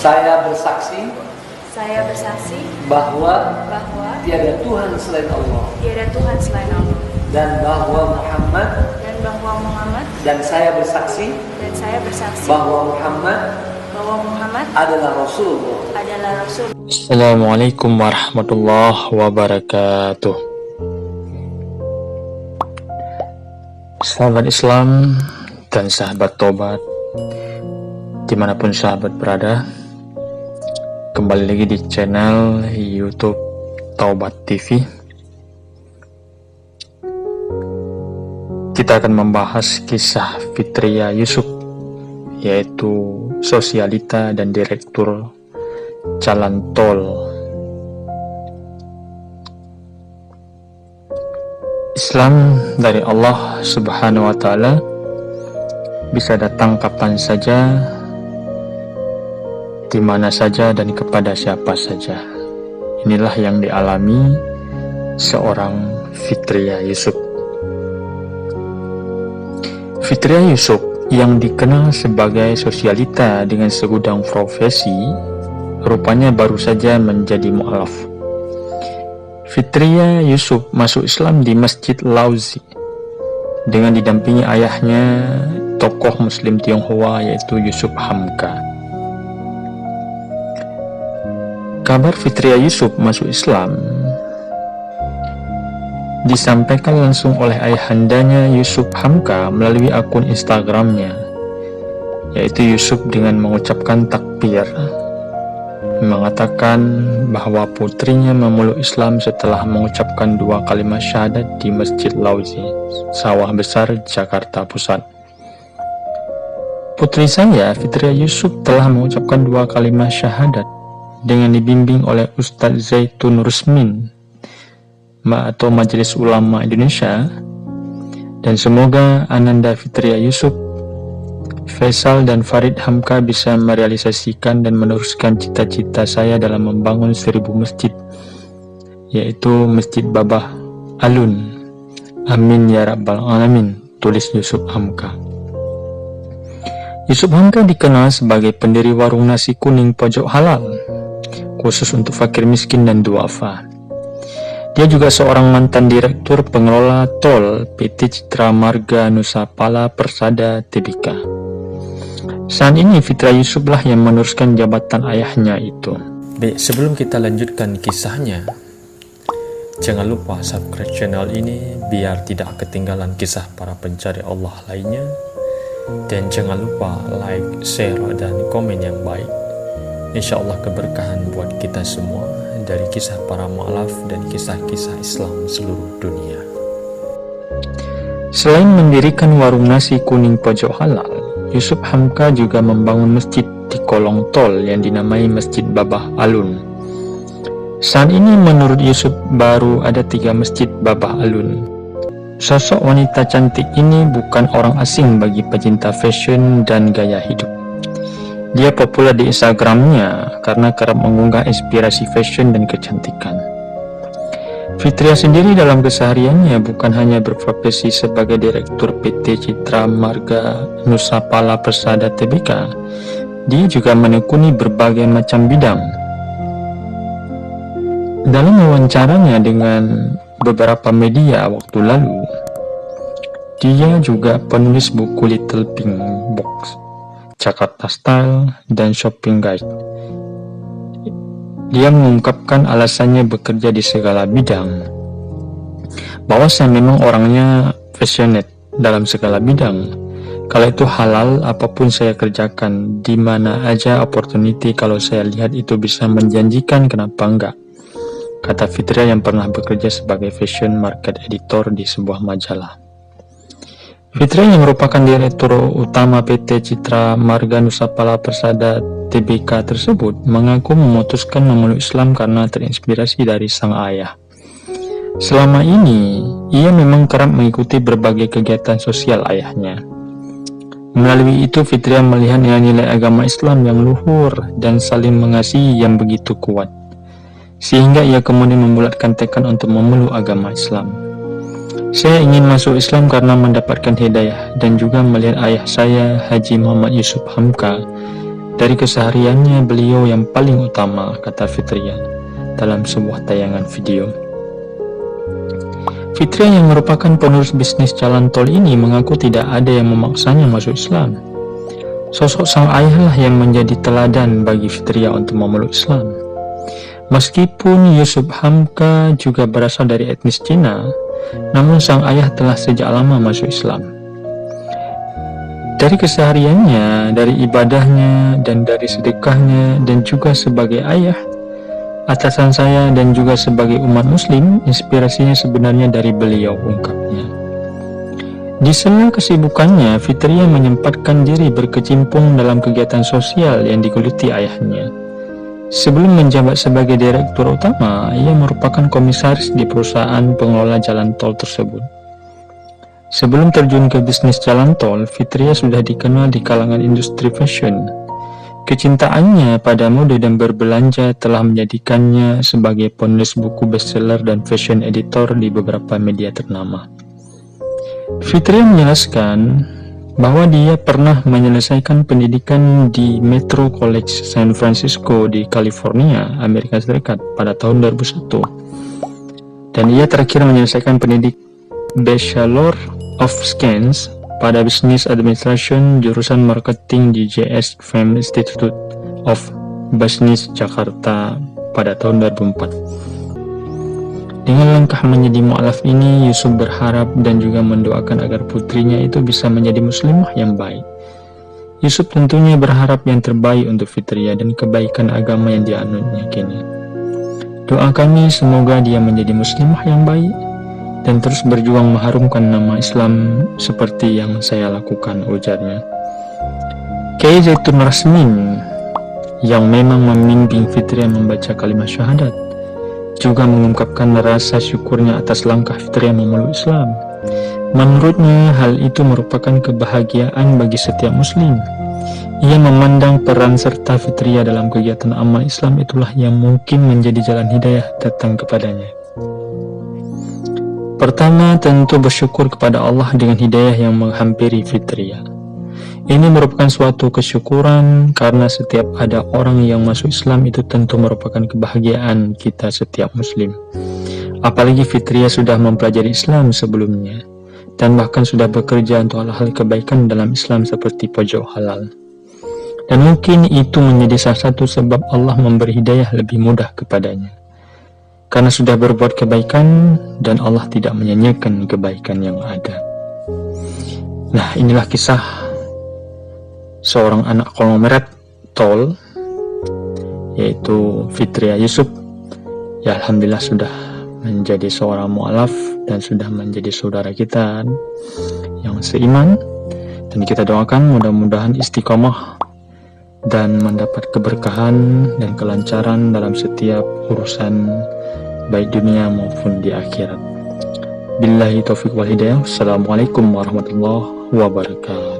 Saya bersaksi Saya bersaksi bahwa bahwa tiada Tuhan selain Allah tiada Tuhan selain Allah dan bahwa Muhammad dan saya bersaksi bahwa Muhammad adalah Rasulullah. Assalamualaikum warahmatullahi wabarakatuh. Sahabat Islam dan sahabat tobat dimanapun sahabat berada, kembali lagi di channel YouTube Taubat TV. Kita akan membahas kisah Fitria Yusuf, yaitu sosialita dan direktur jalan tol. Islam dari Allah Subhanahu wa Ta'ala bisa datang kapan saja, di mana saja, dan kepada siapa saja. Inilah yang dialami seorang Fitria Yusuf. Fitria Yusuf yang dikenal sebagai sosialita dengan segudang profesi, rupanya baru saja menjadi mu'alaf. Fitria Yusuf masuk Islam di Masjid Lauzi dengan didampingi ayahnya, tokoh Muslim Tionghoa, yaitu Yusuf Hamka. Kabar Fitria Yusuf masuk Islam disampaikan langsung oleh ayahandanya Yusuf Hamka melalui akun Instagramnya, yaitu Yusuf dengan mengucapkan takbir, mengatakan bahwa putrinya memeluk Islam setelah mengucapkan 2 kalimat syahadat di Masjid Lauzi, Sawah Besar, Jakarta Pusat. Putri saya, Fitria Yusuf, telah mengucapkan 2 kalimat syahadat dengan dibimbing oleh Ustadz Zaitun Rusmin atau Majelis Ulama Indonesia, dan semoga Ananda Fitria Yusuf, Faisal dan Farid Hamka bisa merealisasikan dan meneruskan cita-cita saya dalam membangun 1000 masjid, yaitu Masjid Babah Alun. Amin ya rabbal alamin, tulis Yusuf Hamka. Yusuf Hamka dikenal sebagai pendiri warung nasi kuning pojok halal, khusus untuk fakir miskin dan duafa. Dia juga seorang mantan direktur pengelola tol PT Citra Marga Nusapala Persada Tbk. Saat ini Fitria Yusuf lah yang meneruskan jabatan ayahnya itu. Baik, sebelum kita lanjutkan kisahnya, jangan lupa subscribe channel ini biar tidak ketinggalan kisah para pencari Allah lainnya. Dan jangan lupa like, share, dan komen yang baik. Insya Allah keberkahan buat kita semua dari kisah para mu'alaf dan kisah-kisah Islam seluruh dunia. Selain mendirikan warung nasi kuning pojok halal, Yusuf Hamka juga membangun masjid di kolong tol yang dinamai Masjid Babah Alun. Saat ini menurut Yusuf baru ada 3 masjid Babah Alun. Sosok wanita cantik ini bukan orang asing bagi pecinta fashion dan gaya hidup. Dia populer di Instagramnya karena kerap mengunggah inspirasi fashion dan kecantikan. Fitria sendiri dalam kesehariannya bukan hanya berprofesi sebagai direktur PT Citra Marga Nusapala Persada Tbk, dia juga menekuni berbagai macam bidang. Dalam wawancaranya dengan beberapa media waktu lalu, dia juga penulis buku Little Pink Box, Jakarta Style, dan Shopping Guide. Dia mengungkapkan alasannya bekerja di segala bidang, bahwa saya memang orangnya passionate dalam segala bidang. Kalau itu halal, apapun saya kerjakan, di mana aja opportunity kalau saya lihat itu bisa menjanjikan, kenapa enggak, kata Fitria yang pernah bekerja sebagai fashion market editor di sebuah majalah. Fitria yang merupakan direktur utama PT Citra Marga Nusapala Persada Tbk tersebut mengaku memutuskan memeluk Islam karena terinspirasi dari sang ayah. Selama ini, ia memang kerap mengikuti berbagai kegiatan sosial ayahnya. Melalui itu, Fitria melihat nilai agama Islam yang luhur dan saling mengasihi yang begitu kuat, sehingga ia kemudian membulatkan tekad untuk memeluk agama Islam. Saya ingin masuk Islam karena mendapatkan hidayah dan juga melihat ayah saya, Haji Muhammad Yusuf Hamka, Dari kesehariannya beliau yang paling utama, kata Fitria dalam sebuah tayangan video. Fitria yang merupakan penerus bisnis jalan tol ini mengaku tidak ada yang memaksanya masuk Islam. Sosok sang ayahlah yang menjadi teladan bagi Fitria untuk memeluk Islam. Meskipun Yusuf Hamka juga berasal dari etnis Cina, namun sang ayah telah sejak lama masuk Islam. Dari kesehariannya, dari ibadahnya, dan dari sedekahnya, dan juga sebagai ayah, atasan saya dan juga sebagai umat muslim, inspirasinya sebenarnya dari beliau, ungkapnya. Di sela kesibukannya, Fitria menyempatkan diri berkecimpung dalam kegiatan sosial yang digeluti ayahnya. Sebelum menjabat sebagai direktur utama, ia merupakan komisaris di perusahaan pengelola jalan tol tersebut. Sebelum terjun ke bisnis jalan tol, Fitria sudah dikenal di kalangan industri fashion. Kecintaannya pada mode dan berbelanja telah menjadikannya sebagai penulis buku bestseller dan fashion editor di beberapa media ternama. Fitria menjelaskan bahwa dia pernah menyelesaikan pendidikan di Metro College San Francisco di California, Amerika Serikat pada tahun 2001. Dan ia terakhir menyelesaikan pendidik Bachelor of Science pada Business Administration jurusan Marketing di JS Fem Institute of Business Jakarta pada tahun 2004. Dengan langkah menjadi mu'alaf ini, Yusuf berharap dan juga mendoakan agar putrinya itu bisa menjadi muslimah yang baik. Yusuf tentunya berharap yang terbaik untuk Fitria dan kebaikan agama yang dianutnya kini. Doa kami semoga dia menjadi muslimah yang baik dan terus berjuang mengharumkan nama Islam seperti yang saya lakukan, ujarnya. Kiai Zaitun Rasmin yang memang membimbing Fitria membaca kalimat syahadat juga mengungkapkan rasa syukurnya atas langkah Fitria memeluk Islam. Menurutnya, hal itu merupakan kebahagiaan bagi setiap muslim. Ia memandang peran serta Fitria dalam kegiatan amal Islam itulah yang mungkin menjadi jalan hidayah datang kepadanya. Pertama, tentu bersyukur kepada Allah dengan hidayah yang menghampiri Fitria. Ini merupakan suatu kesyukuran karena setiap ada orang yang masuk Islam itu tentu merupakan kebahagiaan kita setiap muslim. Apalagi Fitria sudah mempelajari Islam sebelumnya dan bahkan sudah bekerja untuk hal-hal kebaikan dalam Islam seperti pojok halal. Dan mungkin itu menjadi salah satu sebab Allah memberi hidayah lebih mudah kepadanya. Karena sudah berbuat kebaikan dan Allah tidak menyanyiakan kebaikan yang ada. Nah, inilah kisah seorang anak konglomerat tol, yaitu Fitria Yusuf. Ya, alhamdulillah sudah menjadi seorang mu'alaf dan sudah menjadi saudara kita yang seiman, dan kita doakan mudah-mudahan istiqomah dan mendapat keberkahan dan kelancaran dalam setiap urusan baik dunia maupun di akhirat. Billahi taufiq wal hidayah. Assalamualaikum warahmatullahi wabarakatuh.